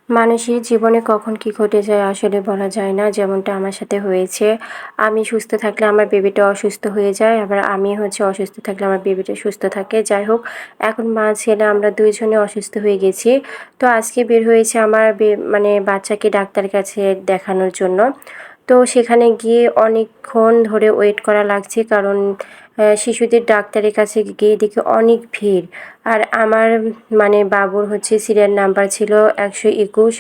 মানুষের জীবনে কখন কি ঘটে যায় আসলে বলা যায় না। যেমনটা আমার সাথে হয়েছে। আমি সুস্থ থাকলে আমার বেবিটা অসুস্থ হয়ে যায়। আবার আমি অসুস্থ থাকলে আমার বেবিটা সুস্থ থাকে। যাই হোক, এখন মা ছেলে আমরা ২ জনে অসুস্থ হয়ে গেছি। তো আজকে বের হয়েছে আমার মানে বাচ্চাকে ডাক্তারের কাছে দেখানোর জন্য। তো সেখানে গিয়ে অনেকক্ষণ ধরে ওয়েট করা লাগছে, কারণ শিশুদের ডাক্তারের কাছে গিয়ে দেখি অনেক ভিড়। আর আমার মানে বাবুর সিরিয়াল নাম্বার ছিল ১২১।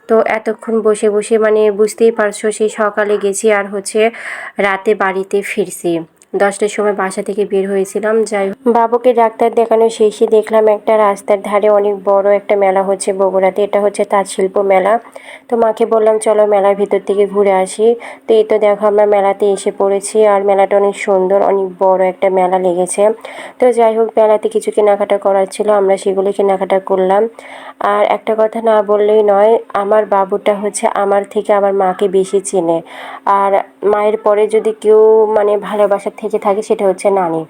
তো এতক্ষণ বসে বসে মানে বুঝতেই পারছো, সেই সকালে গেছি আর রাতে বাড়িতে ফিরছি। ১০টার সময় বাসা থেকে বের হয়েছিলাম। যাই হোক, বাবুকে ডাক্তার দেখানো শেষে দেখলাম একটা রাস্তার ধারে অনেক বড় একটা মেলা হচ্ছে বগুড়াতে। এটা হচ্ছে তাঁত শিল্প মেলা। তো মাকে বললাম চলো মেলার ভিতর থেকে ঘুরে আসি। তো এই তো দেখো আমরা মেলাতে এসে পড়েছি। আর মেলাটা অনেক সুন্দর, অনেক বড় একটা মেলা লেগেছে। তো যাই হোক, মেলাতে কিছু কেনাকাটা করার ছিল, আমরা সেগুলো কেনাকাটা করলাম। আর একটা কথা না বললেই নয়, আমার বাবুটা আমার থেকে আমার মাকে বেশি চেনে। আর মায়ের পরে যদি কেউ মানে ভালোবাসার থেকে থাকে সেটা হচ্ছে নানি।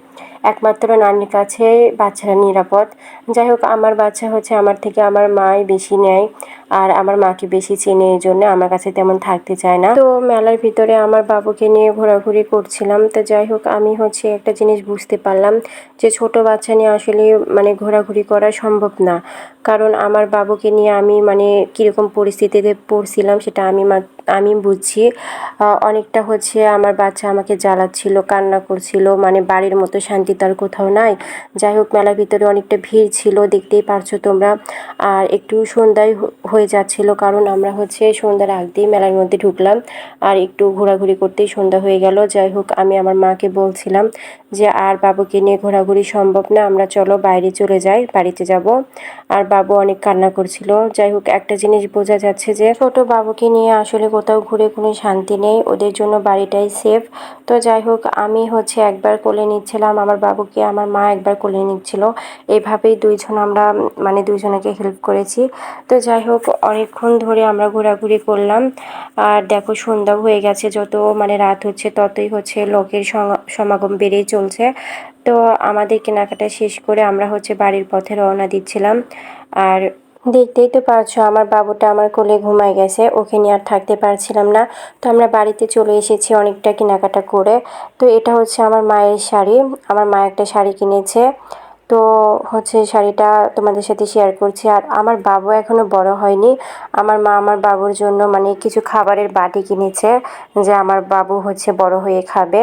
একমাত্র নানির কাছে বাচ্চারা নিরাপদ। যাই হোক, আমার বাচ্চা আমার থেকে আমার মাই বেশি নেয়। আর আমার মাকে বেশি চেনে, এই জন্য আমার কাছে তেমন থাকতে চায় না। তো মেলার ভিতরে আমার বাবুকে নিয়ে ঘোরাঘুরি করছিলাম। তো যাই হোক, আমি একটা জিনিস বুঝতে পারলাম যে ছোট বাচ্চা নিয়ে আসলে মানে ঘোরাঘুরি করা সম্ভব না। কারণ আমার বাবুকে নিয়ে আমি মানে কীরকম পরিস্থিতিতে পড়ছিলাম সেটা আমি বুঝছি। অনেকটা আমার বাচ্চা আমাকে জ্বালাচ্ছিল, কান্না করছিল, মানে বাড়ির মতো শান্তি তার কোথাও নাই। যাই হোক, মেলার ভিতরে অনেকটা ভিড় ছিল, দেখতেই পারছো তোমরা। আর একটু সন্ধ্যায় হয়ে যাচ্ছিল, কারণ আমরা সন্ধ্যার আগ দিয়ে মেলার মধ্যে ঢুকলাম। আর একটু ঘোরাঘুরি করতেই সন্ধ্যা হয়ে গেল। যাই হোক, আমি আমার মাকে বলছিলাম যে আর বাবুকে নিয়ে ঘোরাঘুরি সম্ভব না, আমরা চলো বাইরে চলে যাই, বাড়িতে যাব। আর বাবু অনেক কান্না করছিল। যাই হোক, একটা জিনিস বোঝা যাচ্ছে যে ছোট বাবুকে নিয়ে আসলে কোথাও ঘুরে কোনো শান্তি নেই, ওদের জন্য বাড়িটাই সেফ। তো যাই হোক, আমি একবার কোলে নিচ্ছিলাম আমার বাবুকে, আমার মা একবার কোলে নিচ্ছিল। এইভাবেই দুইজন আমরা মানে দুইজনকে হেল্প করেছি। তো যাই হোক, অনেকক্ষণ ধরে আমরা ঘোরাঘুরি করলাম। আর দেখো সন্ধ্যা হয়ে গেছে, যত মানে রাত হচ্ছে ততই লোকের সমাগম বেড়েই চলছে। তো আমাদের কেনাকাটা শেষ করে আমরা বাড়ির পথে রওনা দিচ্ছিলাম। আর দেখতেই তো পারছো, আমার বাবুটা আমার কোলে ঘুমায় গেছে, ওকে নিয়ে আর থাকতে পারছিলাম না। তো আমরা বাড়িতে চলে এসেছি অনেকটা কেনাকাটা করে। তো এটা আমার মায়ের শাড়ি, আমার মা একটা শাড়ি কিনেছে। তো শাড়িটা তোমাদের সাথে শেয়ার করছি। আর আমার বাবু এখনও বড় হয়নি, আমার মা আমার বাবুর জন্য মানে কিছু খাবারের বাটি কিনেছে, যে আমার বাবু বড় হয়ে খাবে।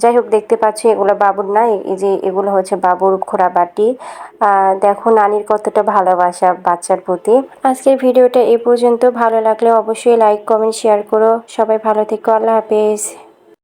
যাই হোক, দেখতে পাচ্ছি এগুলো বাবুর না, এই যে এগুলো বাবুর খোড়া বাটি। দেখো নানির কতটা ভালোবাসা বাচ্চার প্রতি। আজকের ভিডিওটা এই পর্যন্ত। ভালো লাগলে অবশ্যই লাইক কমেন্ট শেয়ার করো। সবাই ভালো থেকো, আল্লাহ হাফেজ।